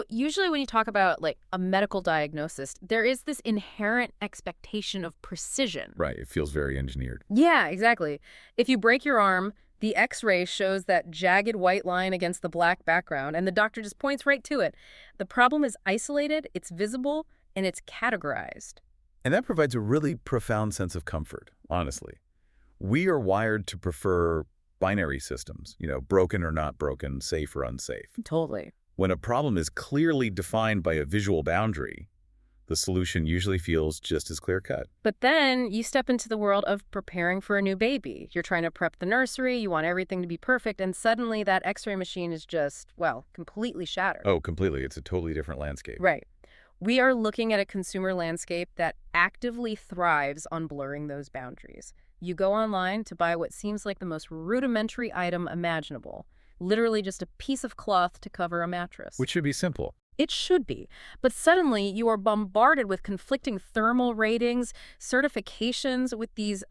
Usually when you talk about like a medical diagnosis, there is this inherent expectation of precision. Right, it feels very engineered. Yeah, exactly. If you break your arm, the x-ray shows that jagged white line against the black background, and the doctor just points right to it. The problem is isolated, it's visible, and it's categorized. And that provides a really profound sense of comfort, honestly. We are wired to prefer binary systems, broken or not broken, safe or unsafe. Totally. When a problem is clearly defined by a visual boundary, the solution usually feels just as clear-cut. But then you step into the world of preparing for a new baby. You're trying to prep the nursery, you want everything to be perfect, and suddenly that x-ray machine is just, well, completely shattered. Oh, completely. It's a totally different landscape. Right. We are looking at a consumer landscape that actively thrives on blurring those boundaries. You go online to buy what seems like the most rudimentary item imaginable, literally just a piece of cloth to cover a mattress. Which should be simple. It should be. But suddenly you are bombarded with conflicting thermal ratings, certifications with these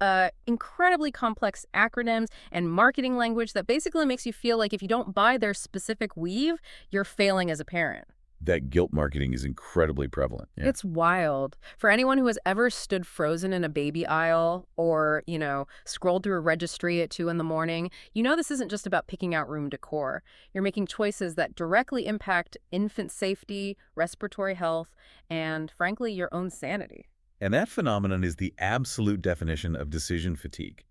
incredibly complex acronyms and marketing language that basically makes you feel like if you don't buy their specific weave, you're failing as a parent. That guilt marketing is incredibly prevalent. Yeah. It's wild. For anyone who has ever stood frozen in a baby aisle or, scrolled through a registry at 2 in the morning, this isn't just about picking out room decor. You're making choices that directly impact infant safety, respiratory health, and, frankly, your own sanity. And that phenomenon is the absolute definition of decision fatigue.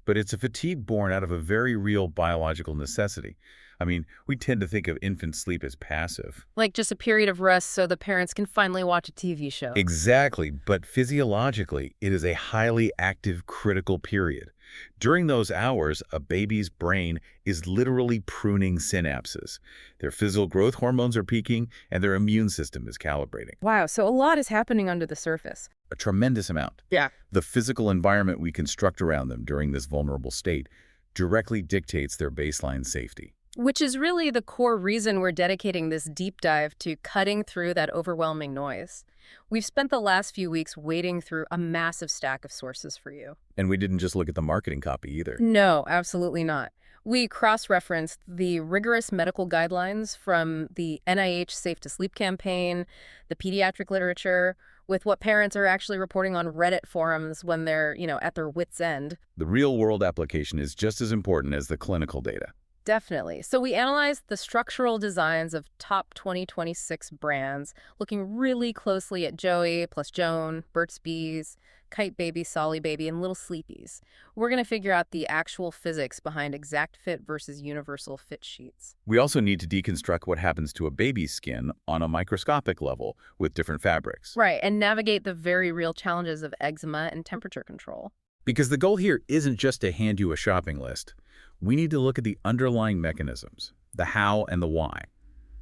But it's a fatigue born out of a very real biological necessity. I mean, we tend to think of infant sleep as passive. Like just a period of rest so the parents can finally watch a TV show. Exactly, but physiologically, it is a highly active, critical period. During those hours, a baby's brain is literally pruning synapses. Their physical growth hormones are peaking, and their immune system is calibrating. Wow, so a lot is happening under the surface. A tremendous amount. Yeah. The physical environment we construct around them during this vulnerable state directly dictates their baseline safety. Which is really the core reason we're dedicating this deep dive to cutting through that overwhelming noise. We've spent the last few weeks wading through a massive stack of sources for you. And we didn't just look at the marketing copy either. No, absolutely not. We cross-referenced the rigorous medical guidelines from the NIH Safe to Sleep campaign, the pediatric literature, with what parents are actually reporting on Reddit forums when they're, at their wits' end. The real-world application is just as important as the clinical data. Definitely. So we analyzed the structural designs of top 2026 brands, looking really closely at Joey plus Joan, Burt's Bees, Kite Baby, Solly Baby, and Little Sleepies. We're going to figure out the actual physics behind exact fit versus universal fit sheets. We also need to deconstruct what happens to a baby's skin on a microscopic level with different fabrics. Right, and navigate the very real challenges of eczema and temperature control. Because the goal here isn't just to hand you a shopping list. We need to look at the underlying mechanisms, the how and the why.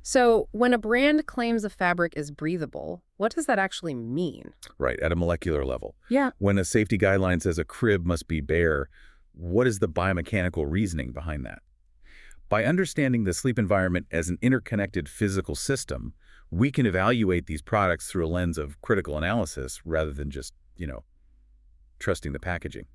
So when a brand claims a fabric is breathable, what does that actually mean? Right, at a molecular level. Yeah. When a safety guideline says a crib must be bare, what is the biomechanical reasoning behind that? By understanding the sleep environment as an interconnected physical system, we can evaluate these products through a lens of critical analysis rather than just, trusting the packaging.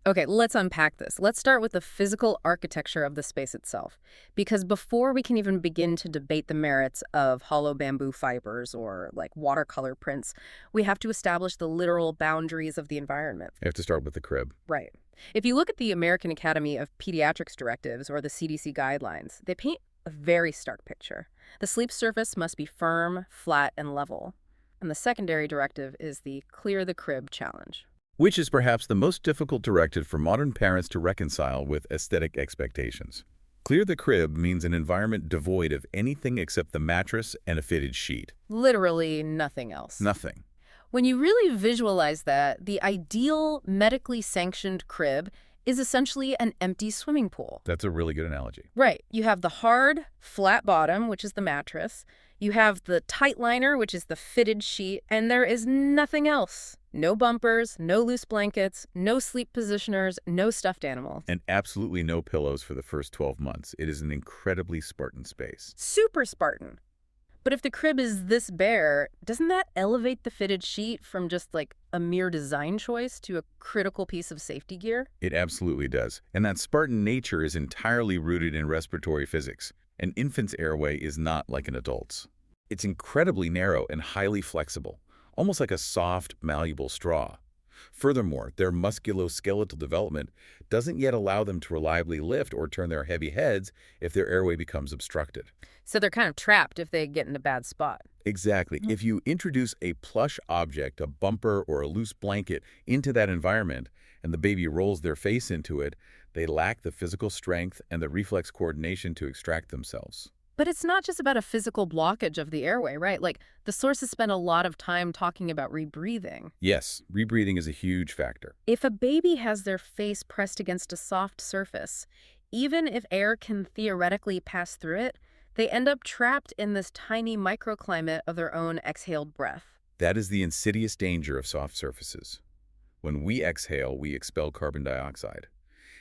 Okay, let's unpack this. Let's start with the physical architecture of the space itself. Because before we can even begin to debate the merits of hollow bamboo fibers or like watercolor prints, we have to establish the literal boundaries of the environment. You have to start with the crib. Right. If you look at the American Academy of Pediatrics directives or the CDC guidelines, they paint a very stark picture. The sleep surface must be firm, flat, and level. And the secondary directive is the Clear the Crib challenge. Which is perhaps the most difficult directive for modern parents to reconcile with aesthetic expectations. Clear the crib means an environment devoid of anything except the mattress and a fitted sheet. Literally nothing else. Nothing. When you really visualize that, the ideal medically sanctioned crib is essentially an empty swimming pool. That's a really good analogy. Right. You have the hard, flat bottom, which is the mattress. You have the tight liner, which is the fitted sheet, and there is nothing else. No bumpers, no loose blankets, no sleep positioners, no stuffed animals. And absolutely no pillows for the first 12 months. It is an incredibly Spartan space. Super Spartan. But if the crib is this bare, doesn't that elevate the fitted sheet from just like a mere design choice to a critical piece of safety gear? It absolutely does. And that Spartan nature is entirely rooted in respiratory physics. An infant's airway is not like an adult's. It's incredibly narrow and highly flexible, almost like a soft, malleable straw. Furthermore, their musculoskeletal development doesn't yet allow them to reliably lift or turn their heavy heads if their airway becomes obstructed. So they're kind of trapped if they get in a bad spot. Exactly. If you introduce a plush object, a bumper or a loose blanket, into that environment, and the baby rolls their face into it, they lack the physical strength and the reflex coordination to extract themselves. But it's not just about a physical blockage of the airway, right? Like, the sources spend a lot of time talking about rebreathing. Yes, rebreathing is a huge factor. If a baby has their face pressed against a soft surface, even if air can theoretically pass through it, they end up trapped in this tiny microclimate of their own exhaled breath. That is the insidious danger of soft surfaces. When we exhale, we expel carbon dioxide.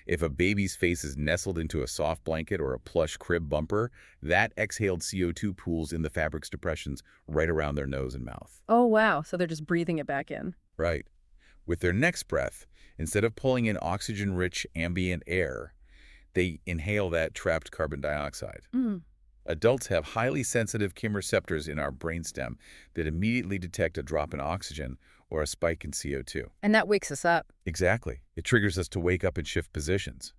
If a baby's face is nestled into a soft blanket or a plush crib bumper, that exhaled CO2 pools in the fabric's depressions right around their nose and mouth. Oh, wow. So they're just breathing it back in. Right. With their next breath, instead of pulling in oxygen-rich ambient air, they inhale that trapped carbon dioxide. Mm. Adults have highly sensitive chemoreceptors in our brainstem that immediately detect a drop in oxygen or a spike in CO2. And that wakes us up. Exactly. It triggers us to wake up and shift positions.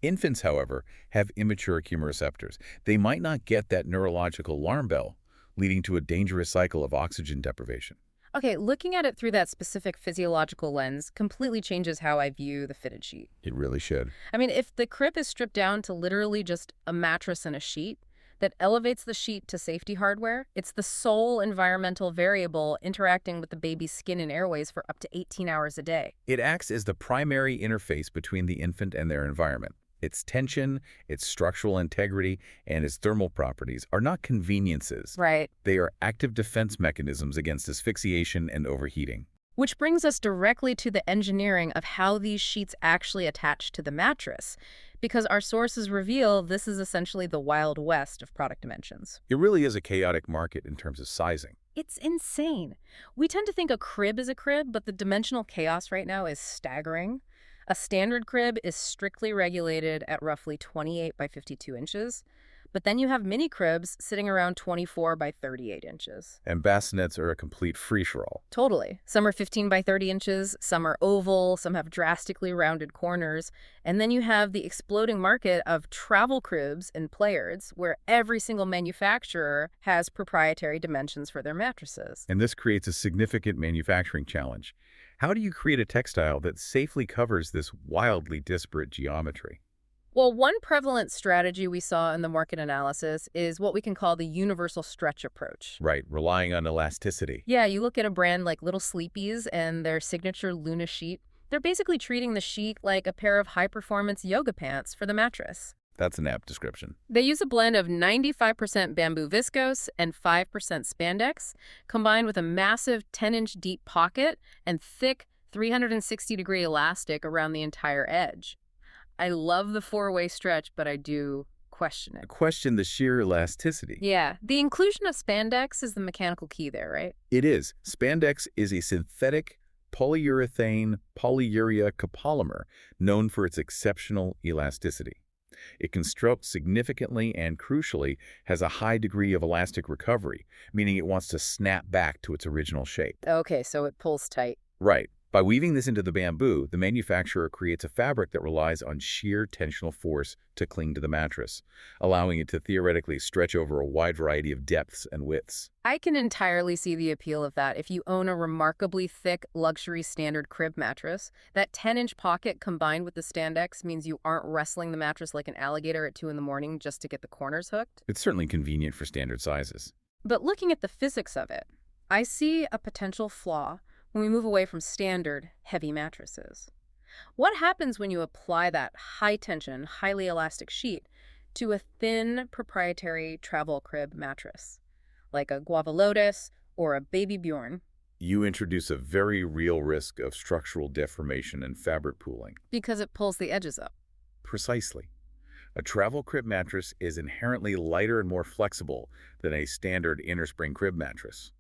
Infants, however, have immature chemoreceptors. They might not get that neurological alarm bell, leading to a dangerous cycle of oxygen deprivation. Okay, looking at it through that specific physiological lens completely changes how I view the fitted sheet. It really should. I mean, if the crib is stripped down to literally just a mattress and a sheet, that elevates the sheet to safety hardware, it's the sole environmental variable interacting with the baby's skin and airways for up to 18 hours a day. It acts as the primary interface between the infant and their environment. Its tension, its structural integrity, and its thermal properties are not conveniences. Right. They are active defense mechanisms against asphyxiation and overheating. Which brings us directly to the engineering of how these sheets actually attach to the mattress, because our sources reveal this is essentially the Wild West of product dimensions. It really is a chaotic market in terms of sizing. It's insane. We tend to think a crib is a crib, but the dimensional chaos right now is staggering. A standard crib is strictly regulated at roughly 28 by 52 inches. But then you have mini cribs sitting around 24 by 38 inches. And bassinets are a complete free-for-all. Totally. Some are 15 by 30 inches, some are oval, some have drastically rounded corners. And then you have the exploding market of travel cribs and playards, where every single manufacturer has proprietary dimensions for their mattresses. And this creates a significant manufacturing challenge. How do you create a textile that safely covers this wildly disparate geometry? Well, one prevalent strategy we saw in the market analysis is what we can call the universal stretch approach. Right, relying on elasticity. Yeah, you look at a brand like Little Sleepies and their signature Luna sheet. They're basically treating the sheet like a pair of high-performance yoga pants for the mattress. That's an apt description. They use a blend of 95% bamboo viscose and 5% spandex, combined with a massive 10-inch deep pocket and thick 360-degree elastic around the entire edge. I love the four-way stretch, but I do question it. Question the sheer elasticity. Yeah, the inclusion of spandex is the mechanical key there, right? It is. Spandex is a synthetic polyurethane polyurea copolymer known for its exceptional elasticity. It constructs significantly and, crucially, has a high degree of elastic recovery, meaning it wants to snap back to its original shape. Okay, so it pulls tight. Right. By weaving this into the bamboo, the manufacturer creates a fabric that relies on sheer tensional force to cling to the mattress, allowing it to theoretically stretch over a wide variety of depths and widths. I can entirely see the appeal of that. If you own a remarkably thick luxury standard crib mattress, that 10-inch pocket combined with the spandex means you aren't wrestling the mattress like an alligator at 2 in the morning just to get the corners hooked. It's certainly convenient for standard sizes. But looking at the physics of it, I see a potential flaw when we move away from standard, heavy mattresses. What happens when you apply that high-tension, highly elastic sheet to a thin, proprietary travel crib mattress, like a Guava Lotus or a Baby Bjorn? You introduce a very real risk of structural deformation and fabric pooling. Because it pulls the edges up. Precisely. A travel crib mattress is inherently lighter and more flexible than a standard innerspring crib mattress.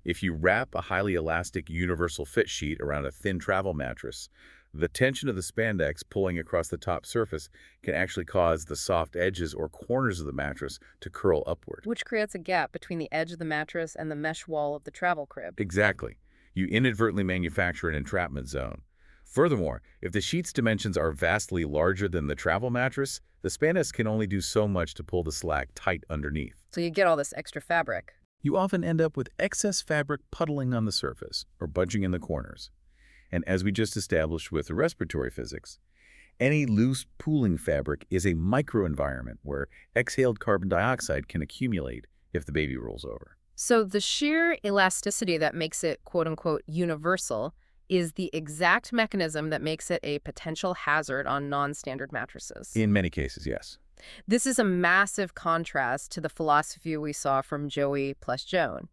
If you wrap a highly elastic universal fit sheet around a thin travel mattress, The tension of the spandex pulling across the top surface can actually cause the soft edges or corners of the mattress to curl upward. Which creates a gap between the edge of the mattress and the mesh wall of the travel crib. Exactly. You inadvertently manufacture an entrapment zone. Furthermore, if the sheet's dimensions are vastly larger than the travel mattress, the spandex can only do so much to pull the slack tight underneath. So you get all this extra fabric. You often end up with excess fabric puddling on the surface or bunching in the corners. And as we just established with the respiratory physics, any loose pooling fabric is a microenvironment where exhaled carbon dioxide can accumulate if the baby rolls over. So the sheer elasticity that makes it quote-unquote universal is the exact mechanism that makes it a potential hazard on non-standard mattresses. In many cases, yes. This is a massive contrast to the philosophy we saw from Joey plus Joan.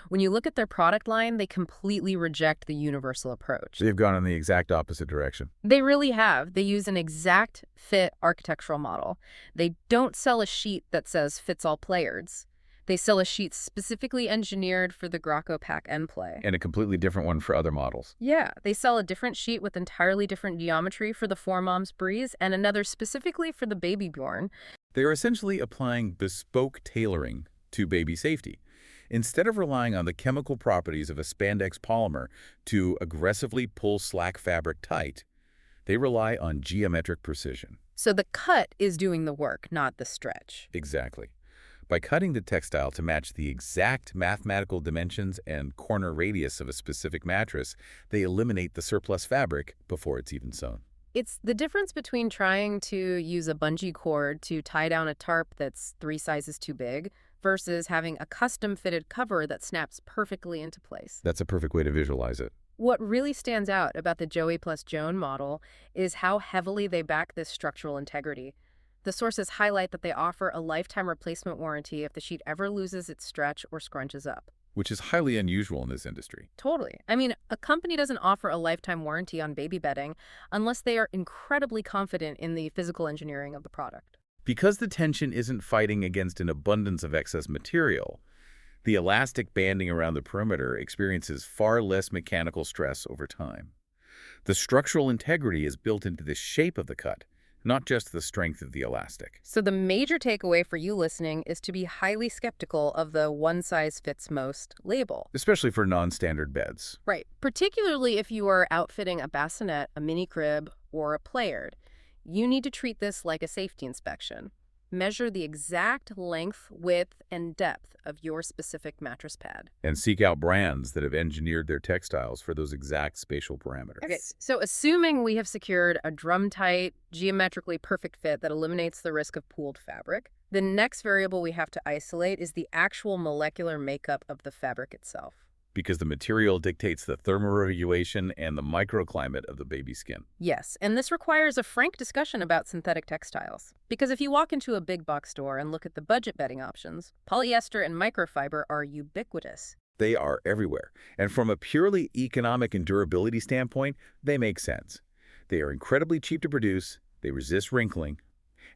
When you look at their product line, they completely reject the universal approach. They've gone in the exact opposite direction. They really have. They use an exact fit architectural model. They don't sell a sheet that says fits all players. They sell a sheet specifically engineered for the Graco Pack end play. And a completely different one for other models. Yeah, they sell a different sheet with entirely different geometry for the Four Moms Breeze and another specifically for the Baby Bjorn. They are essentially applying bespoke tailoring to baby safety. Instead of relying on the chemical properties of a spandex polymer to aggressively pull slack fabric tight, they rely on geometric precision. So the cut is doing the work, not the stretch. Exactly. By cutting the textile to match the exact mathematical dimensions and corner radius of a specific mattress, they eliminate the surplus fabric before it's even sewn. It's the difference between trying to use a bungee cord to tie down a tarp that's 3 sizes too big versus having a custom-fitted cover that snaps perfectly into place. That's a perfect way to visualize it. What really stands out about the Joey plus Joan model is how heavily they back this structural integrity. The sources highlight that they offer a lifetime replacement warranty if the sheet ever loses its stretch or scrunches up. Which is highly unusual in this industry. Totally. I mean, a company doesn't offer a lifetime warranty on baby bedding unless they are incredibly confident in the physical engineering of the product. Because the tension isn't fighting against an abundance of excess material, the elastic banding around the perimeter experiences far less mechanical stress over time. The structural integrity is built into the shape of the cut, not just the strength of the elastic. So the major takeaway for you listening is to be highly skeptical of the one-size-fits-most label. Especially for non-standard beds. Right. Particularly if you are outfitting a bassinet, a mini crib, or a playard. You need to treat this like a safety inspection. Measure the exact length, width, and depth of your specific mattress pad. And seek out brands that have engineered their textiles for those exact spatial parameters. Okay, so assuming we have secured a drum-tight, geometrically perfect fit that eliminates the risk of pooled fabric, the next variable we have to isolate is the actual molecular makeup of the fabric itself. Because the material dictates the thermoregulation and the microclimate of the baby skin. Yes, and this requires a frank discussion about synthetic textiles. Because if you walk into a big box store and look at the budget bedding options, polyester and microfiber are ubiquitous. They are everywhere. And from a purely economic and durability standpoint, they make sense. They are incredibly cheap to produce, they resist wrinkling,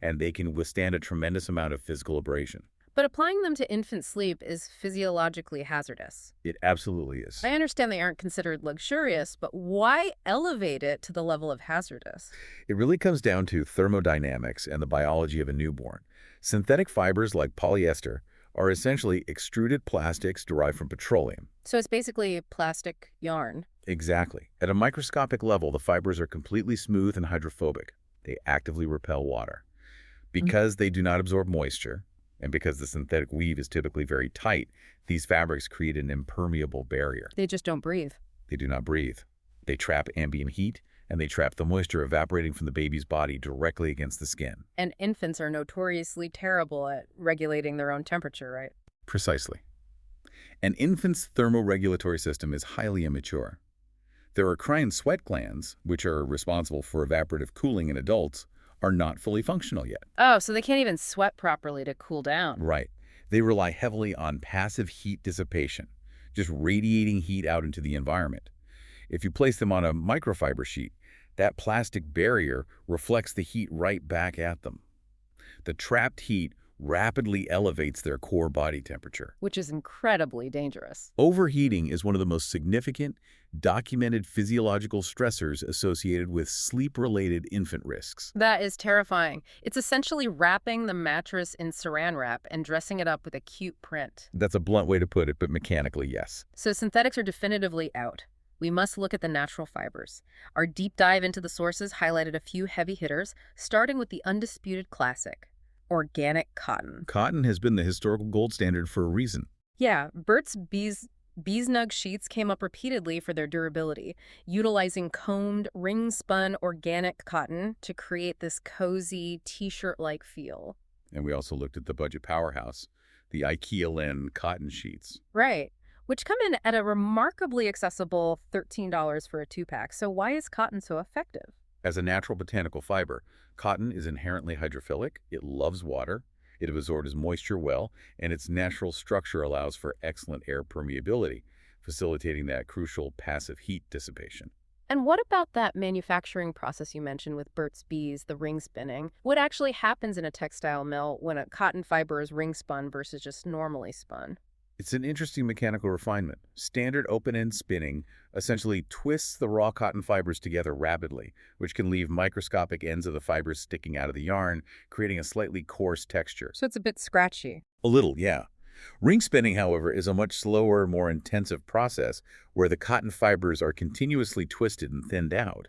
and they can withstand a tremendous amount of physical abrasion. But applying them to infant sleep is physiologically hazardous. It absolutely is. I understand they aren't considered luxurious, but why elevate it to the level of hazardous? It really comes down to thermodynamics and the biology of a newborn. Synthetic fibers like polyester are essentially extruded plastics derived from petroleum. So it's basically plastic yarn. Exactly. At a microscopic level, the fibers are completely smooth and hydrophobic. They actively repel water. Because they do not absorb moisture, and because the synthetic weave is typically very tight, these fabrics create an impermeable barrier. They just don't breathe. They do not breathe. They trap ambient heat, and they trap the moisture evaporating from the baby's body directly against the skin. And infants are notoriously terrible at regulating their own temperature, right? Precisely. An infant's thermoregulatory system is highly immature. Their eccrine sweat glands, which are responsible for evaporative cooling in adults, are not fully functional yet. Oh, so they can't even sweat properly to cool down. Right. They rely heavily on passive heat dissipation, just radiating heat out into the environment. If you place them on a microfiber sheet, that plastic barrier reflects the heat right back at them. The trapped heat rapidly elevates their core body temperature. Which is incredibly dangerous. Overheating is one of the most significant, documented physiological stressors associated with sleep-related infant risks. That is terrifying. It's essentially wrapping the mattress in saran wrap and dressing it up with a cute print. That's a blunt way to put it, but mechanically, yes. So synthetics are definitively out. We must look at the natural fibers. Our deep dive into the sources highlighted a few heavy hitters, starting with the undisputed classic, organic cotton. Cotton has been the historical gold standard for a reason. Yeah, Burt's Bees Snug sheets came up repeatedly for their durability, utilizing combed, ring-spun organic cotton to create this cozy, t-shirt-like feel. And we also looked at the budget powerhouse, the IKEA-Len cotton sheets. Right, which come in at a remarkably accessible $13 for a 2-pack. So why is cotton so effective? As a natural botanical fiber, cotton is inherently hydrophilic, it loves water, it absorbs moisture well, and its natural structure allows for excellent air permeability, facilitating that crucial passive heat dissipation. And what about that manufacturing process you mentioned with Burt's Bees, the ring spinning? What actually happens in a textile mill when a cotton fiber is ring spun versus just normally spun? It's an interesting mechanical refinement. Standard open-end spinning essentially twists the raw cotton fibers together rapidly, which can leave microscopic ends of the fibers sticking out of the yarn, creating a slightly coarse texture. So it's a bit scratchy. A little, yeah. Ring spinning, however, is a much slower, more intensive process where the cotton fibers are continuously twisted and thinned out.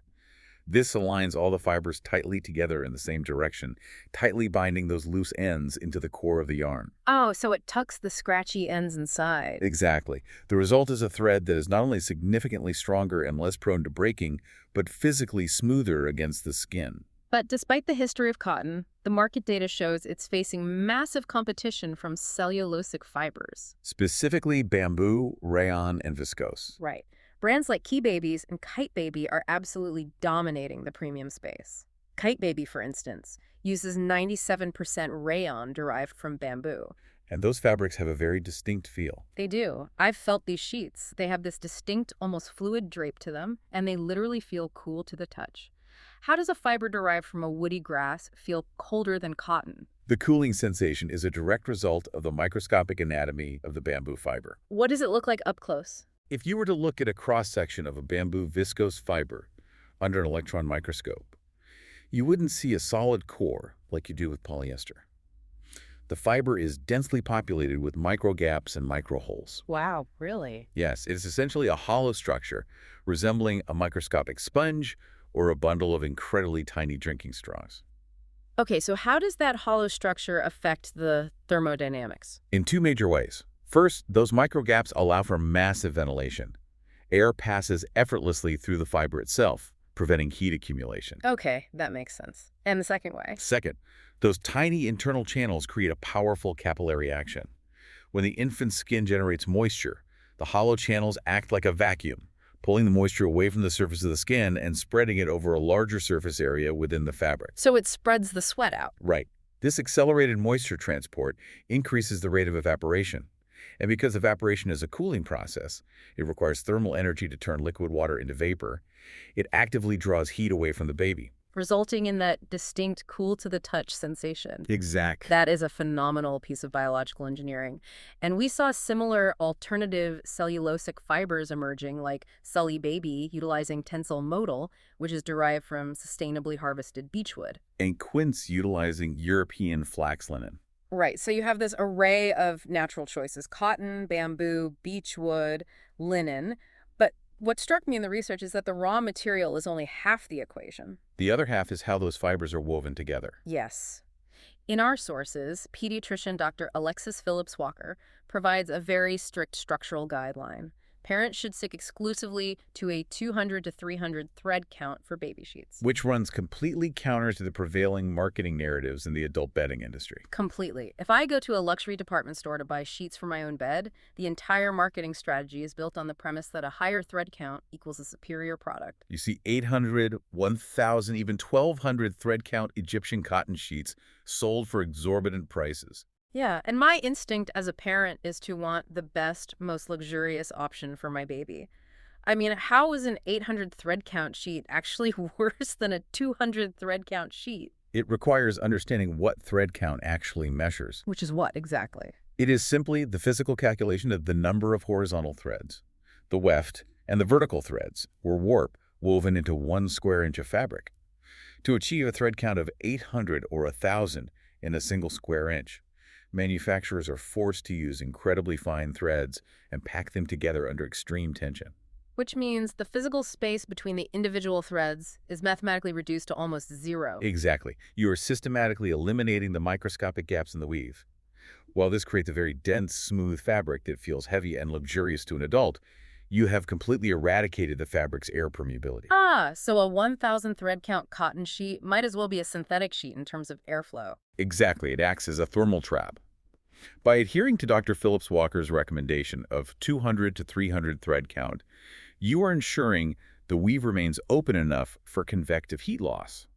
This aligns all the fibers tightly together in the same direction, tightly binding those loose ends into the core of the yarn. Oh, so it tucks the scratchy ends inside. Exactly. The result is a thread that is not only significantly stronger and less prone to breaking, but physically smoother against the skin. But despite the history of cotton, the market data shows it's facing massive competition from cellulosic fibers. Specifically bamboo, rayon, and viscose. Right. Brands like Key Babies and Kite Baby are absolutely dominating the premium space. Kite Baby, for instance, uses 97% rayon derived from bamboo. And those fabrics have a very distinct feel. They do. I've felt these sheets. They have this distinct, almost fluid drape to them, and they literally feel cool to the touch. How does a fiber derived from a woody grass feel colder than cotton? The cooling sensation is a direct result of the microscopic anatomy of the bamboo fiber. What does it look like up close? If you were to look at a cross-section of a bamboo viscose fiber under an electron microscope, you wouldn't see a solid core like you do with polyester. The fiber is densely populated with micro gaps and micro holes. Wow, really? Yes, it is essentially a hollow structure resembling a microscopic sponge or a bundle of incredibly tiny drinking straws. Okay, so how does that hollow structure affect the thermodynamics? In two major ways. First, those microgaps allow for massive ventilation. Air passes effortlessly through the fiber itself, preventing heat accumulation. Okay, that makes sense. And the second way? Second, those tiny internal channels create a powerful capillary action. When the infant's skin generates moisture, the hollow channels act like a vacuum, pulling the moisture away from the surface of the skin and spreading it over a larger surface area within the fabric. So it spreads the sweat out. Right. This accelerated moisture transport increases the rate of evaporation. And because evaporation is a cooling process, it requires thermal energy to turn liquid water into vapor. It actively draws heat away from the baby. Resulting in that distinct cool-to-the-touch sensation. Exactly. That is a phenomenal piece of biological engineering. And we saw similar alternative cellulosic fibers emerging, like Sully Baby, utilizing tensile modal, which is derived from sustainably harvested beechwood. And Quince utilizing European flax linen. Right, so you have this array of natural choices: cotton, bamboo, beechwood, linen. But what struck me in the research is that the raw material is only half the equation. The other half is how those fibers are woven together. Yes. In our sources, pediatrician Dr. Alexis Phillips Walker provides a very strict structural guideline. Parents should stick exclusively to a 200 to 300 thread count for baby sheets. Which runs completely counter to the prevailing marketing narratives in the adult bedding industry. Completely. If I go to a luxury department store to buy sheets for my own bed, the entire marketing strategy is built on the premise that a higher thread count equals a superior product. You see 800, 1,000, even 1,200 thread count Egyptian cotton sheets sold for exorbitant prices. Yeah, and my instinct as a parent is to want the best, most luxurious option for my baby. I mean, how is an 800 thread count sheet actually worse than a 200 thread count sheet? It requires understanding what thread count actually measures. Which is what exactly? It is simply the physical calculation of the number of horizontal threads, the weft, and the vertical threads, or warp, woven into 1 square inch of fabric. To achieve a thread count of 800 or 1,000 in a single square inch, manufacturers are forced to use incredibly fine threads and pack them together under extreme tension. Which means the physical space between the individual threads is mathematically reduced to almost zero. Exactly. You are systematically eliminating the microscopic gaps in the weave. While this creates a very dense, smooth fabric that feels heavy and luxurious to an adult, you have completely eradicated the fabric's air permeability. So a 1,000 thread count cotton sheet might as well be a synthetic sheet in terms of airflow. Exactly. It acts as a thermal trap. By adhering to Dr. Phillips Walker's recommendation of 200 to 300 thread count, you are ensuring the weave remains open enough for convective heat loss.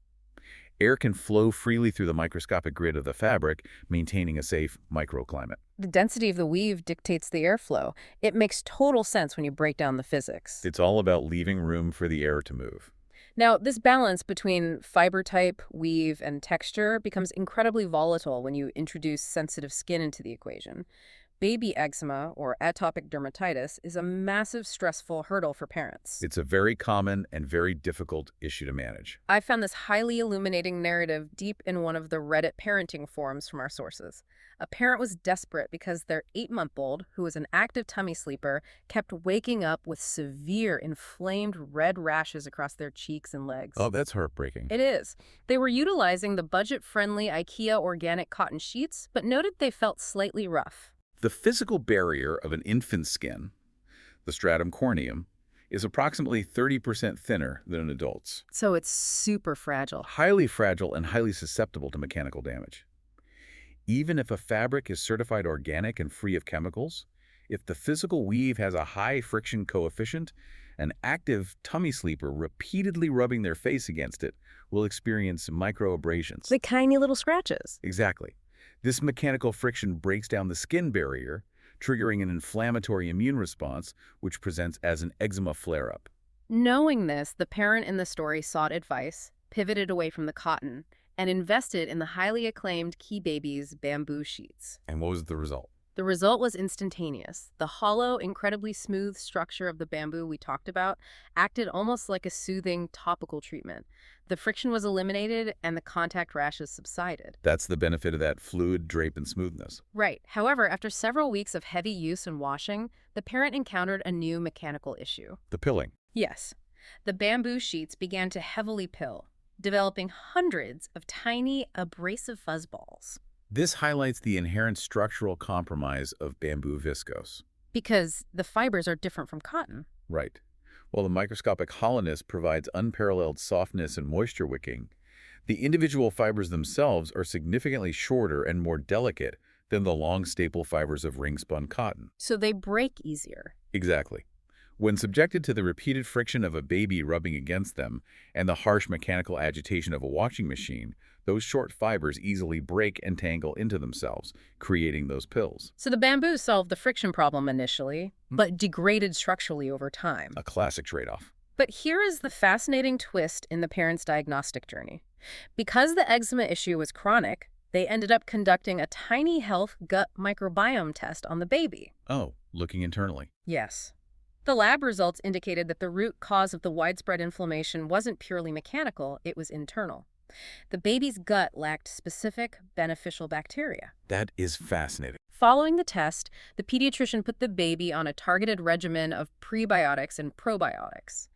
Air can flow freely through the microscopic grid of the fabric, maintaining a safe microclimate. The density of the weave dictates the airflow. It makes total sense when you break down the physics. It's all about leaving room for the air to move. Now, this balance between fiber type, weave, and texture becomes incredibly volatile when you introduce sensitive skin into the equation. Baby eczema, or atopic dermatitis, is a massive stressful hurdle for parents. It's a very common and very difficult issue to manage. I found this highly illuminating narrative deep in one of the Reddit parenting forums from our sources. A parent was desperate because their 8-month-old, who was an active tummy sleeper, kept waking up with severe inflamed red rashes across their cheeks and legs. Oh, that's heartbreaking. It is. They were utilizing the budget-friendly IKEA organic cotton sheets, but noted they felt slightly rough. The physical barrier of an infant's skin, the stratum corneum, is approximately 30% thinner than an adult's. So it's super fragile. Highly fragile and highly susceptible to mechanical damage. Even if a fabric is certified organic and free of chemicals, if the physical weave has a high friction coefficient, an active tummy sleeper repeatedly rubbing their face against it will experience microabrasions. Like tiny little scratches. Exactly. This mechanical friction breaks down the skin barrier, triggering an inflammatory immune response, which presents as an eczema flare-up. Knowing this, the parent in the story sought advice, pivoted away from the cotton, and invested in the highly acclaimed Key Babies bamboo sheets. And what was the result? The result was instantaneous. The hollow, incredibly smooth structure of the bamboo we talked about acted almost like a soothing topical treatment. The friction was eliminated and the contact rashes subsided. That's the benefit of that fluid drape and smoothness. Right. However, after several weeks of heavy use and washing, the parent encountered a new mechanical issue. The pilling. Yes. The bamboo sheets began to heavily pill, developing hundreds of tiny abrasive fuzzballs. This highlights the inherent structural compromise of bamboo viscose. Because the fibers are different from cotton. Right. While the microscopic hollowness provides unparalleled softness and moisture wicking, the individual fibers themselves are significantly shorter and more delicate than the long staple fibers of ring-spun cotton. So they break easier. Exactly. When subjected to the repeated friction of a baby rubbing against them and the harsh mechanical agitation of a washing machine, those short fibers easily break and tangle into themselves, creating those pills. So the bamboo solved the friction problem initially, but degraded structurally over time. A classic trade-off. But here is the fascinating twist in the parent's diagnostic journey. Because the eczema issue was chronic, they ended up conducting a tiny health gut microbiome test on the baby. Oh, looking internally. Yes. The lab results indicated that the root cause of the widespread inflammation wasn't purely mechanical, it was internal. The baby's gut lacked specific beneficial bacteria. That is fascinating. Following the test, the pediatrician put the baby on a targeted regimen of prebiotics and probiotics.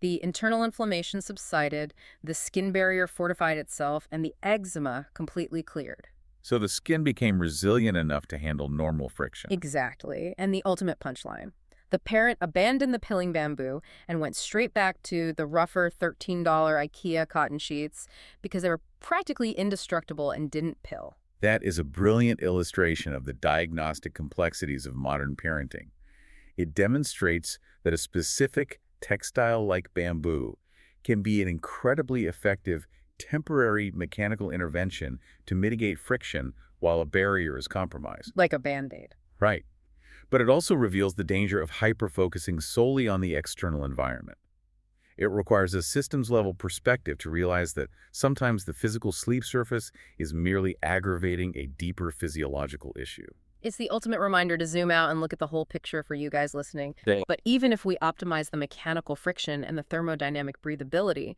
The internal inflammation subsided, the skin barrier fortified itself, and the eczema completely cleared. So the skin became resilient enough to handle normal friction. Exactly. And the ultimate punchline. The parent abandoned the pilling bamboo and went straight back to the rougher $13 IKEA cotton sheets because they were practically indestructible and didn't pill. That is a brilliant illustration of the diagnostic complexities of modern parenting. It demonstrates that a specific textile like bamboo can be an incredibly effective temporary mechanical intervention to mitigate friction while a barrier is compromised. Like a Band-Aid. Right. But it also reveals the danger of hyper-focusing solely on the external environment. It requires a systems-level perspective to realize that sometimes the physical sleep surface is merely aggravating a deeper physiological issue. It's the ultimate reminder to zoom out and look at the whole picture for you guys listening. Right. But even if we optimize the mechanical friction and the thermodynamic breathability,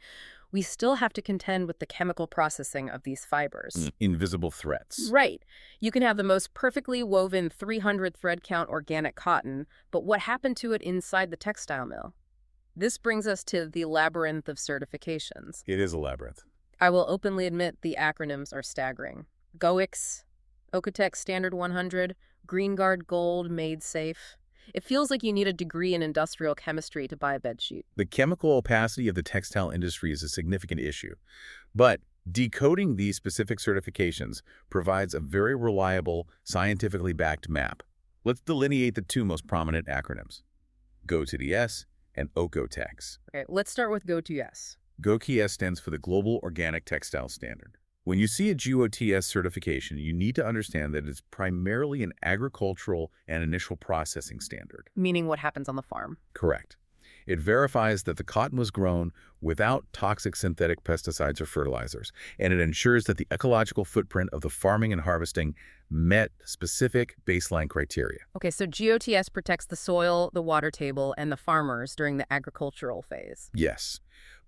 we still have to contend with the chemical processing of these fibers. Invisible threats. Right. You can have the most perfectly woven 300 thread count organic cotton, but what happened to it inside the textile mill? This brings us to the labyrinth of certifications. It is a labyrinth. I will openly admit the acronyms are staggering. GOEX, OEKO-TEX Standard 100, GreenGuard Gold, Made Safe. It feels like you need a degree in industrial chemistry to buy a bedsheet. The chemical opacity of the textile industry is a significant issue, but decoding these specific certifications provides a very reliable, scientifically backed map. Let's delineate the two most prominent acronyms, GO-TEX and OEKO-TEX. Okay, let's start with GO-TEX. GO-TEX stands for the Global Organic Textile Standard. When you see a GO-TEX certification, you need to understand that it's primarily an agricultural and initial processing standard. Meaning what happens on the farm. Correct. It verifies that the cotton was grown without toxic synthetic pesticides or fertilizers, and it ensures that the ecological footprint of the farming and harvesting met specific baseline criteria. Okay, so GO-TEX protects the soil, the water table, and the farmers during the agricultural phase. Yes,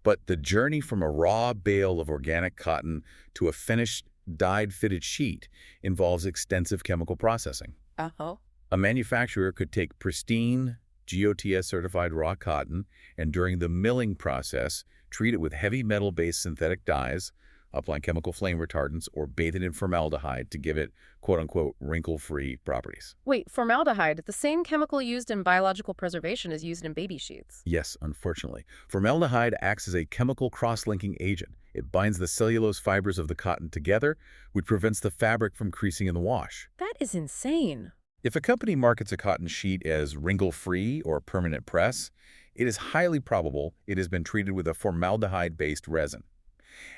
but the journey from a raw bale of organic cotton to a finished, dyed-fitted sheet involves extensive chemical processing. Uh-huh. A manufacturer could take pristine, GO-TEX certified raw cotton and during the milling process, treat it with heavy metal-based synthetic dyes, apply chemical flame retardants, or bathe it in formaldehyde to give it quote-unquote wrinkle-free properties. Wait, formaldehyde, the same chemical used in biological preservation is used in baby sheets. Yes, unfortunately. Formaldehyde acts as a chemical cross-linking agent. It binds the cellulose fibers of the cotton together, which prevents the fabric from creasing in the wash. That is insane. If a company markets a cotton sheet as wrinkle-free or permanent press, it is highly probable it has been treated with a formaldehyde-based resin.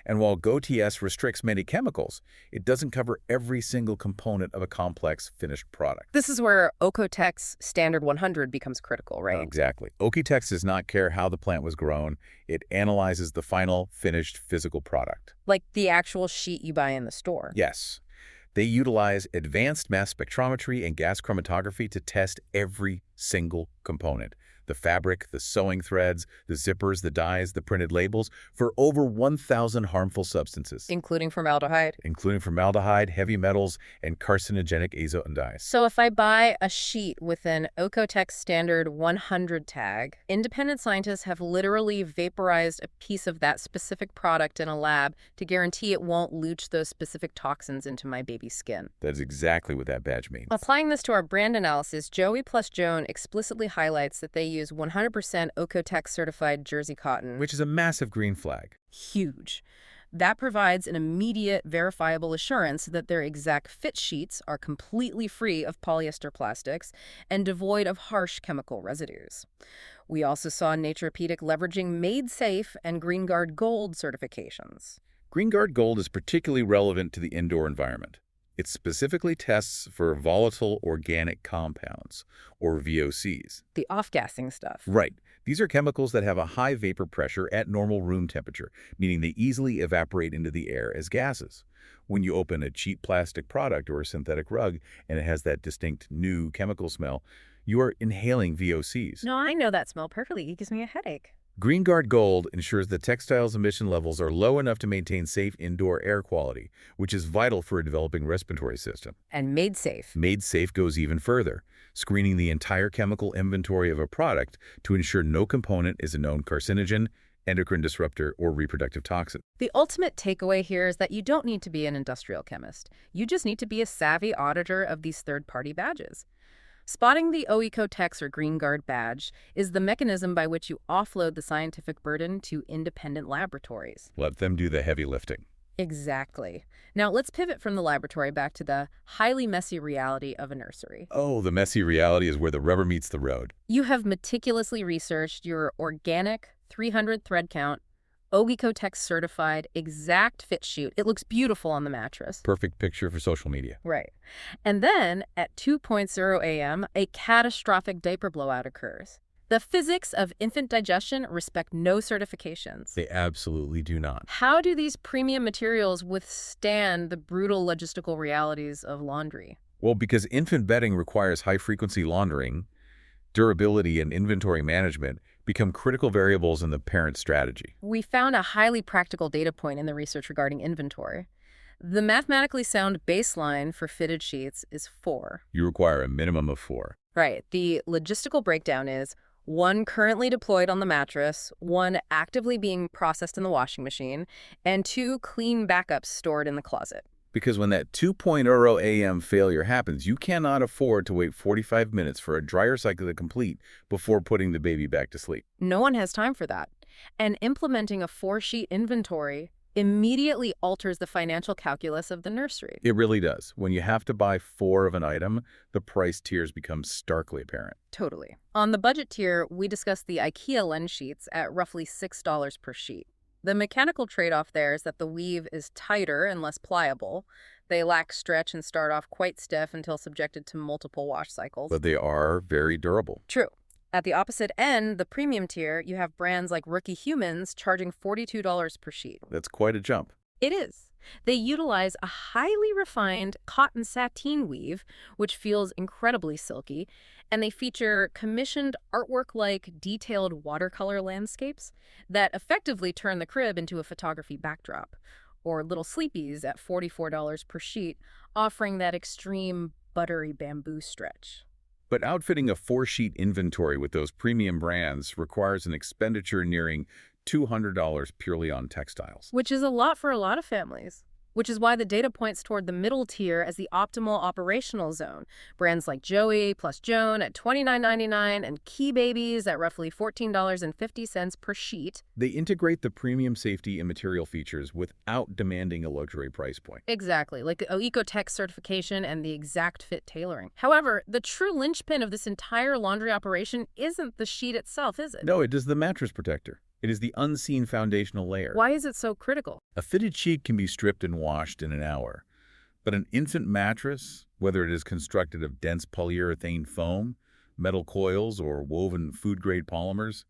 And while GO-TEX restricts many chemicals, it doesn't cover every single component of a complex finished product. This is where OEKO-TEX Standard 100 becomes critical, right? Exactly. OEKO-TEX does not care how the plant was grown. It analyzes the final, finished physical product. Like the actual sheet you buy in the store. Yes. They utilize advanced mass spectrometry and gas chromatography to test every single component. The fabric, the sewing threads, the zippers, the dyes, the printed labels, for over 1,000 harmful substances. Including formaldehyde. Including formaldehyde, heavy metals, and carcinogenic azote dyes. So if I buy a sheet with an OEKO-TEX Standard 100 tag, independent scientists have literally vaporized a piece of that specific product in a lab to guarantee it won't leach those specific toxins into my baby's skin. That's exactly what that badge means. Applying this to our brand analysis, Joey plus Joan explicitly highlights that they use 100% OEKO-TEX certified jersey cotton. Which is a massive green flag. Huge. That provides an immediate, verifiable assurance that their exact fit sheets are completely free of polyester plastics and devoid of harsh chemical residues. We also saw Naturepedic leveraging Made Safe and GreenGuard Gold certifications. GreenGuard Gold is particularly relevant to the indoor environment. It specifically tests for volatile organic compounds, or VOCs. The off-gassing stuff. Right. These are chemicals that have a high vapor pressure at normal room temperature, meaning they easily evaporate into the air as gases. When you open a cheap plastic product or a synthetic rug and it has that distinct new chemical smell, you are inhaling VOCs. No, I know that smell perfectly. It gives me a headache. GreenGuard Gold ensures that textiles emission levels are low enough to maintain safe indoor air quality, which is vital for a developing respiratory system. And Made Safe. Made Safe goes even further, screening the entire chemical inventory of a product to ensure no component is a known carcinogen, endocrine disruptor, or reproductive toxin. The ultimate takeaway here is that you don't need to be an industrial chemist. You just need to be a savvy auditor of these third-party badges. Spotting the OEKO-TEX or GreenGuard badge is the mechanism by which you offload the scientific burden to independent laboratories. Let them do the heavy lifting. Exactly. Now let's pivot from the laboratory back to the highly messy reality of a nursery. Oh, the messy reality is where the rubber meets the road. You have meticulously researched your organic 300 thread count, OEKO-TEX certified exact fit shoot. It looks beautiful on the mattress. Perfect picture for social media. Right. And then at 2:00 a.m., a catastrophic diaper blowout occurs. The physics of infant digestion respect no certifications. They absolutely do not. How do these premium materials withstand the brutal logistical realities of laundry? Well, because infant bedding requires high-frequency laundering, durability and inventory management become critical variables in the parent strategy. We found a highly practical data point in the research regarding inventory. The mathematically sound baseline for fitted sheets is 4. You require a minimum of 4. Right. The logistical breakdown is 1 currently deployed on the mattress, 1 actively being processed in the washing machine, and 2 clean backups stored in the closet. Because when that 2.0 a.m. failure happens, you cannot afford to wait 45 minutes for a dryer cycle to complete before putting the baby back to sleep. No one has time for that. And implementing a 4-sheet inventory immediately alters the financial calculus of the nursery. It really does. When you have to buy 4 of an item, the price tiers become starkly apparent. Totally. On the budget tier, we discussed the IKEA lens sheets at roughly $6 per sheet. The mechanical trade-off there is that the weave is tighter and less pliable. They lack stretch and start off quite stiff until subjected to multiple wash cycles. But they are very durable. True. At the opposite end, the premium tier, you have brands like Rookie Humans charging $42 per sheet. That's quite a jump. It is. They utilize a highly refined cotton sateen weave, which feels incredibly silky, and they feature commissioned artwork-like detailed watercolor landscapes that effectively turn the crib into a photography backdrop, or little sleepies at $44 per sheet, offering that extreme buttery bamboo stretch. But outfitting a 4-sheet inventory with those premium brands requires an expenditure nearing $200 purely on textiles. Which is a lot for a lot of families. Which is why the data points toward the middle tier as the optimal operational zone. Brands like Joey plus Joan at $29.99 and Key Babies at roughly $14.50 per sheet. They integrate the premium safety and material features without demanding a luxury price point. Exactly, like the OEKO-TEX certification and the exact fit tailoring. However, the true linchpin of this entire laundry operation isn't the sheet itself, is it? No, it is the mattress protector. It is the unseen foundational layer. Why is it so critical? A fitted sheet can be stripped and washed in an hour, but an infant mattress, whether it is constructed of dense polyurethane foam, metal coils, or woven food-grade polymers,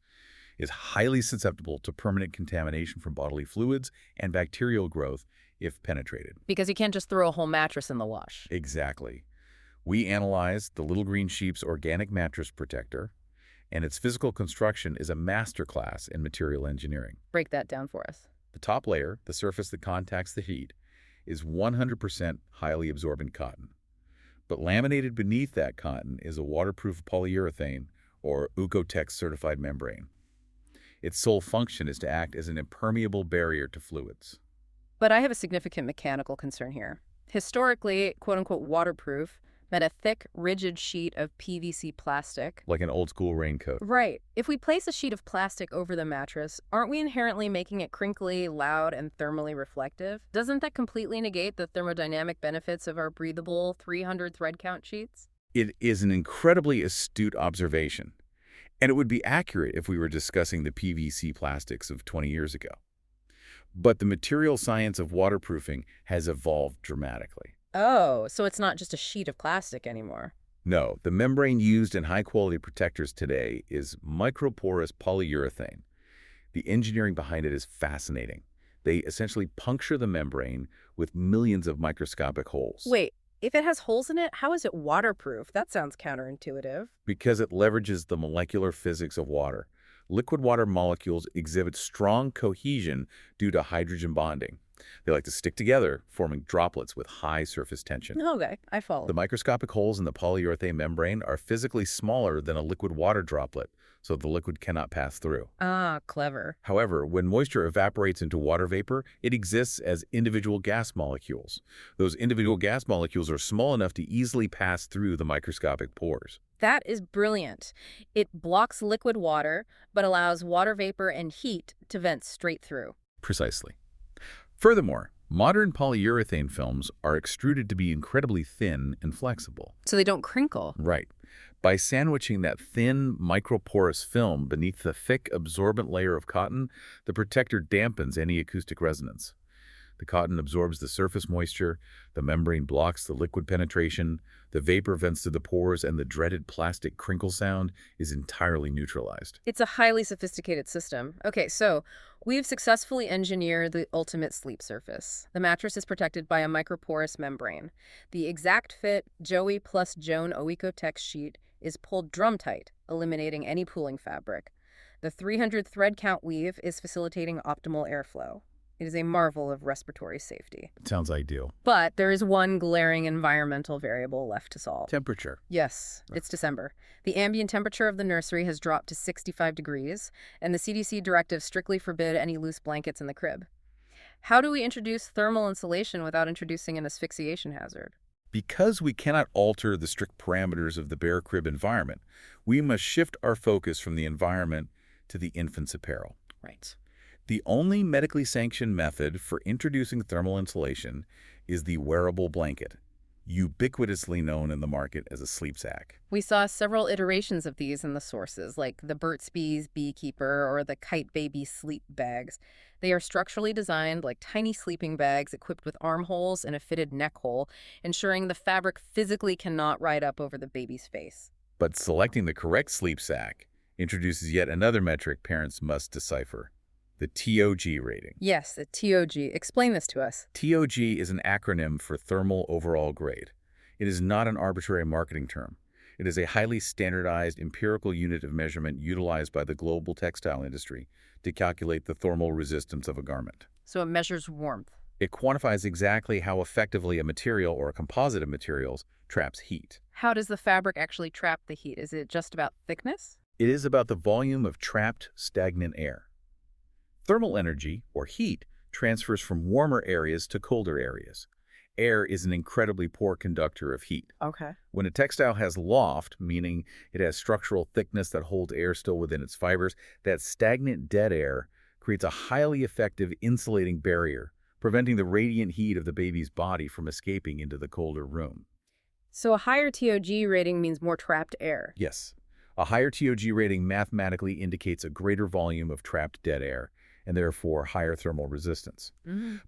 is highly susceptible to permanent contamination from bodily fluids and bacterial growth if penetrated. Because you can't just throw a whole mattress in the wash. Exactly. We analyzed the Little Green Sheep's organic mattress protector, and its physical construction is a masterclass in material engineering. Break that down for us. The top layer, the surface that contacts the heat, is 100% highly absorbent cotton. But laminated beneath that cotton is a waterproof polyurethane or OEKO-TEX certified membrane. Its sole function is to act as an impermeable barrier to fluids. But I have a significant mechanical concern here. Historically, quote-unquote waterproof meant a thick, rigid sheet of PVC plastic. Like an old-school raincoat. Right. If we place a sheet of plastic over the mattress, aren't we inherently making it crinkly, loud, and thermally reflective? Doesn't that completely negate the thermodynamic benefits of our breathable 300 thread count sheets? It is an incredibly astute observation, and it would be accurate if we were discussing the PVC plastics of 20 years ago. But the material science of waterproofing has evolved dramatically. Oh, so it's not just a sheet of plastic anymore. No, the membrane used in high-quality protectors today is microporous polyurethane. The engineering behind it is fascinating. They essentially puncture the membrane with millions of microscopic holes. Wait, if it has holes in it, how is it waterproof? That sounds counterintuitive. Because it leverages the molecular physics of water. Liquid water molecules exhibit strong cohesion due to hydrogen bonding. They like to stick together, forming droplets with high surface tension. Okay, I follow. The microscopic holes in the polyurethane membrane are physically smaller than a liquid water droplet, so the liquid cannot pass through. Ah, clever. However, when moisture evaporates into water vapor, it exists as individual gas molecules. Those individual gas molecules are small enough to easily pass through the microscopic pores. That is brilliant. It blocks liquid water, but allows water vapor and heat to vent straight through. Precisely. Furthermore, modern polyurethane films are extruded to be incredibly thin and flexible. So they don't crinkle. Right. By sandwiching that thin, microporous film beneath the thick, absorbent layer of cotton, the protector dampens any acoustic resonance. The cotton absorbs the surface moisture, the membrane blocks the liquid penetration, the vapor vents through the pores, and the dreaded plastic crinkle sound is entirely neutralized. It's a highly sophisticated system. Okay, so we've successfully engineered the ultimate sleep surface. The mattress is protected by a microporous membrane. The exact fit Joey plus Joan OEKO-TEX sheet is pulled drum tight, eliminating any pooling fabric. The 300 thread count weave is facilitating optimal airflow. It is a marvel of respiratory safety. It sounds ideal. But there is one glaring environmental variable left to solve. Temperature. Yes, it's December. The ambient temperature of the nursery has dropped to 65 degrees, and the CDC directives strictly forbid any loose blankets in the crib. How do we introduce thermal insulation without introducing an asphyxiation hazard? Because we cannot alter the strict parameters of the bare crib environment, we must shift our focus from the environment to the infant's apparel. Right. The only medically sanctioned method for introducing thermal insulation is the wearable blanket, ubiquitously known in the market as a sleep sack. We saw several iterations of these in the sources, like the Burt's Bees Beekeeper or the Kite Baby sleep bags. They are structurally designed like tiny sleeping bags equipped with armholes and a fitted neck hole, ensuring the fabric physically cannot ride up over the baby's face. But selecting the correct sleep sack introduces yet another metric parents must decipher: the TOG rating. Yes, the TOG. Explain this to us. TOG is an acronym for Thermal Overall Grade. It is not an arbitrary marketing term. It is a highly standardized empirical unit of measurement utilized by the global textile industry to calculate the thermal resistance of a garment. So it measures warmth. It quantifies exactly how effectively a material or a composite of materials traps heat. How does the fabric actually trap the heat? Is it just about thickness? It is about the volume of trapped, stagnant air. Thermal energy, or heat, transfers from warmer areas to colder areas. Air is an incredibly poor conductor of heat. Okay. When a textile has loft, meaning it has structural thickness that holds air still within its fibers, that stagnant dead air creates a highly effective insulating barrier, preventing the radiant heat of the baby's body from escaping into the colder room. So a higher TOG rating means more trapped air. Yes, a higher TOG rating mathematically indicates a greater volume of trapped dead air, and therefore higher thermal resistance.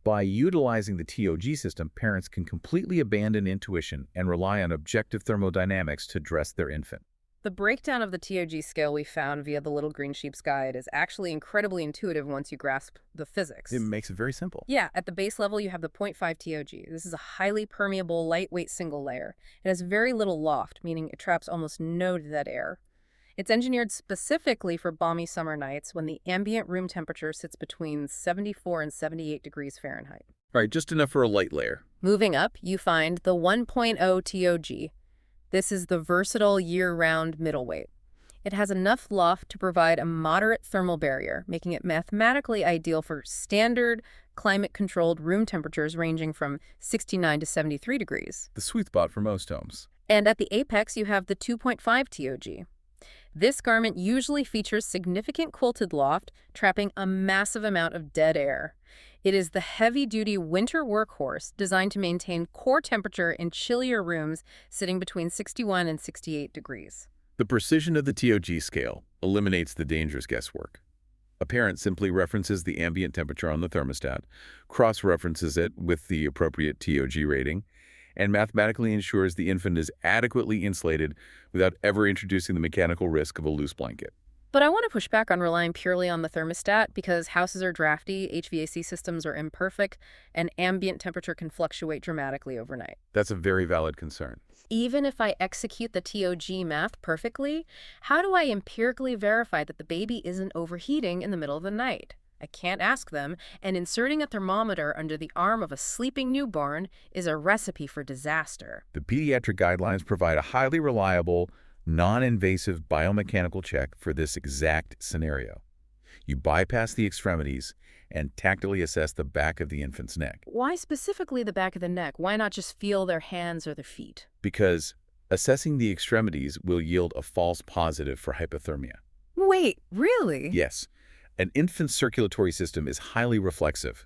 By utilizing the TOG system, parents can completely abandon intuition and rely on objective thermodynamics to dress their infant. The breakdown of the TOG scale we found via the Little Green Sheep's Guide is actually incredibly intuitive once you grasp the physics. It makes it very simple. Yeah, at the base level, you have the 0.5 TOG. This is a highly permeable, lightweight single layer. It has very little loft, meaning it traps almost no dead air. It's engineered specifically for balmy summer nights when the ambient room temperature sits between 74 and 78 degrees Fahrenheit. All right, just enough for a light layer. Moving up, you find the 1.0 TOG. This is the versatile year-round middleweight. It has enough loft to provide a moderate thermal barrier, making it mathematically ideal for standard, climate-controlled room temperatures ranging from 69 to 73 degrees. The sweet spot for most homes. And at the apex, you have the 2.5 TOG. This garment usually features significant quilted loft, trapping a massive amount of dead air. It is the heavy-duty winter workhorse designed to maintain core temperature in chillier rooms sitting between 61 and 68 degrees. The precision of the TOG scale eliminates the dangerous guesswork. A parent simply references the ambient temperature on the thermostat, cross-references it with the appropriate TOG rating, and mathematically ensures the infant is adequately insulated without ever introducing the mechanical risk of a loose blanket. But I want to push back on relying purely on the thermostat because houses are drafty, HVAC systems are imperfect, and ambient temperature can fluctuate dramatically overnight. That's a very valid concern. Even if I execute the TOG math perfectly, how do I empirically verify that the baby isn't overheating in the middle of the night? I can't ask them, and inserting a thermometer under the arm of a sleeping newborn is a recipe for disaster. The pediatric guidelines provide a highly reliable, non-invasive biomechanical check for this exact scenario. You bypass the extremities and tactily assess the back of the infant's neck. Why specifically the back of the neck? Why not just feel their hands or their feet? Because assessing the extremities will yield a false positive for hypothermia. Wait, really? Yes. An infant's circulatory system is highly reflexive.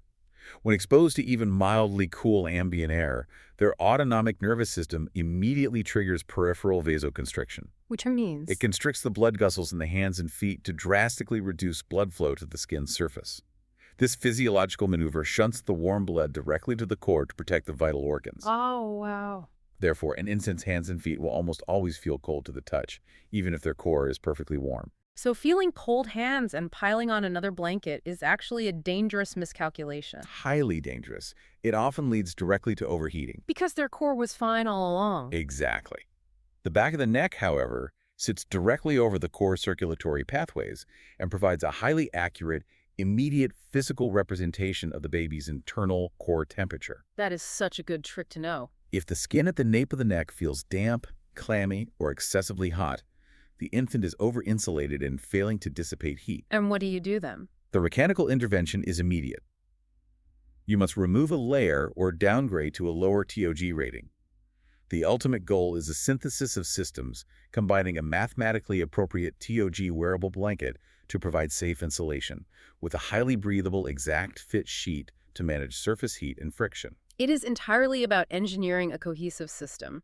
When exposed to even mildly cool ambient air, their autonomic nervous system immediately triggers peripheral vasoconstriction. Which means? It constricts the blood vessels in the hands and feet to drastically reduce blood flow to the skin's surface. This physiological maneuver shunts the warm blood directly to the core to protect the vital organs. Oh, wow. Therefore, an infant's hands and feet will almost always feel cold to the touch, even if their core is perfectly warm. So feeling cold hands and piling on another blanket is actually a dangerous miscalculation. Highly dangerous. It often leads directly to overheating. Because their core was fine all along. Exactly. The back of the neck, however, sits directly over the core circulatory pathways and provides a highly accurate, immediate physical representation of the baby's internal core temperature. That is such a good trick to know. If the skin at the nape of the neck feels damp, clammy, or excessively hot, the infant is over-insulated and failing to dissipate heat. And what do you do then? The mechanical intervention is immediate. You must remove a layer or downgrade to a lower TOG rating. The ultimate goal is a synthesis of systems, combining a mathematically appropriate TOG wearable blanket to provide safe insulation, with a highly breathable, exact fit sheet to manage surface heat and friction. It is entirely about engineering a cohesive system.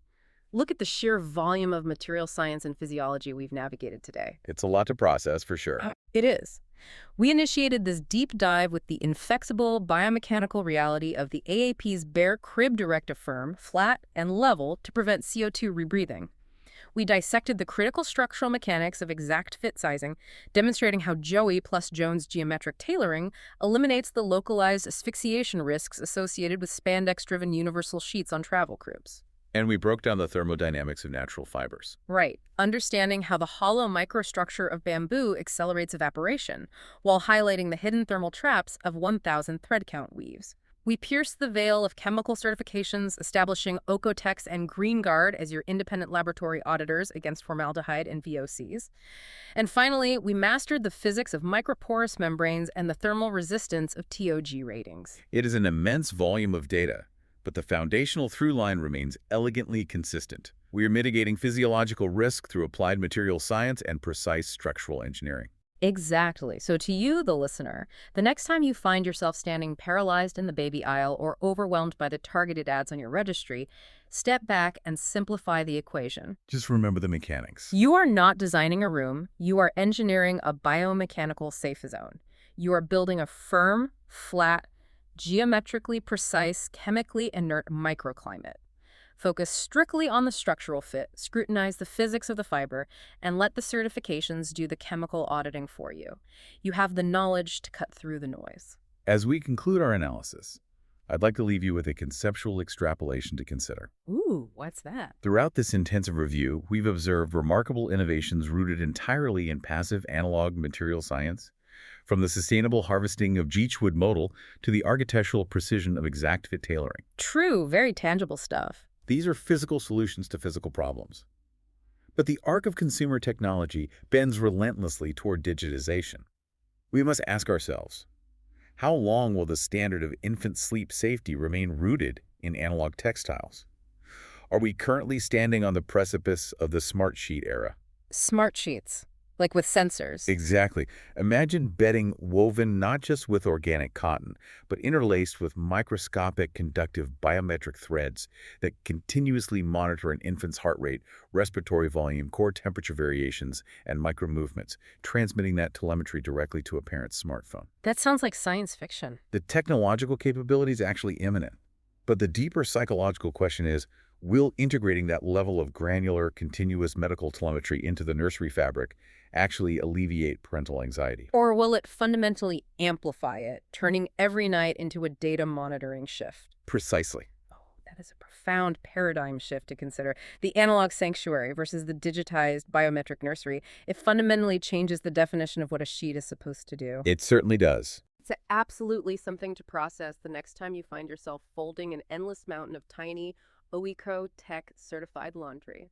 Look at the sheer volume of material science and physiology we've navigated today. It's a lot to process, for sure. It is. We initiated this deep dive with the inflexible biomechanical reality of the AAP's bare crib directive firm, flat and level, to prevent CO2 rebreathing. We dissected the critical structural mechanics of exact fit sizing, demonstrating how Joey plus Jones geometric tailoring eliminates the localized asphyxiation risks associated with spandex-driven universal sheets on travel cribs. And we broke down the thermodynamics of natural fibers. Right, understanding how the hollow microstructure of bamboo accelerates evaporation, while highlighting the hidden thermal traps of 1,000 thread count weaves. We pierced the veil of chemical certifications, establishing OEKO-TEX and GreenGuard as your independent laboratory auditors against formaldehyde and VOCs. And finally, we mastered the physics of microporous membranes and the thermal resistance of TOG ratings. It is an immense volume of data, but the foundational through line remains elegantly consistent. We are mitigating physiological risk through applied material science and precise structural engineering. Exactly. So to you, the listener, the next time you find yourself standing paralyzed in the baby aisle or overwhelmed by the targeted ads on your registry, step back and simplify the equation. Just remember the mechanics. You are not designing a room. You are engineering a biomechanical safe zone. You are building a firm, flat, geometrically precise, chemically inert microclimate. Focus strictly on the structural fit, scrutinize the physics of the fiber, and let the certifications do the chemical auditing for you. You have the knowledge to cut through the noise. As we conclude our analysis, I'd like to leave you with a conceptual extrapolation to consider. Ooh, what's that? Throughout this intensive review, we've observed remarkable innovations rooted entirely in passive analog material science, from the sustainable harvesting of beechwood modal to the architectural precision of exact fit tailoring. True, very tangible stuff. These are physical solutions to physical problems. But the arc of consumer technology bends relentlessly toward digitization. We must ask ourselves, how long will the standard of infant sleep safety remain rooted in analog textiles? Are we currently standing on the precipice of the smart sheet era? Smart sheets, like with sensors. Exactly. Imagine bedding woven not just with organic cotton, but interlaced with microscopic conductive biometric threads that continuously monitor an infant's heart rate, respiratory volume, core temperature variations, and micromovements, transmitting that telemetry directly to a parent's smartphone. That sounds like science fiction. The technological capability is actually imminent, but the deeper psychological question is, will integrating that level of granular, continuous medical telemetry into the nursery fabric actually alleviate parental anxiety? Or will it fundamentally amplify it, turning every night into a data monitoring shift? Precisely. Oh, that is a profound paradigm shift to consider. The analog sanctuary versus the digitized biometric nursery. It fundamentally changes the definition of what a sheet is supposed to do. It certainly does. It's absolutely something to process the next time you find yourself folding an endless mountain of tiny OEKO-TEX certified laundry.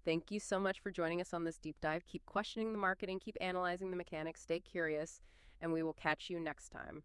Thank you so much for joining us on this deep dive. Keep questioning the marketing, keep analyzing the mechanics, stay curious, and we will catch you next time.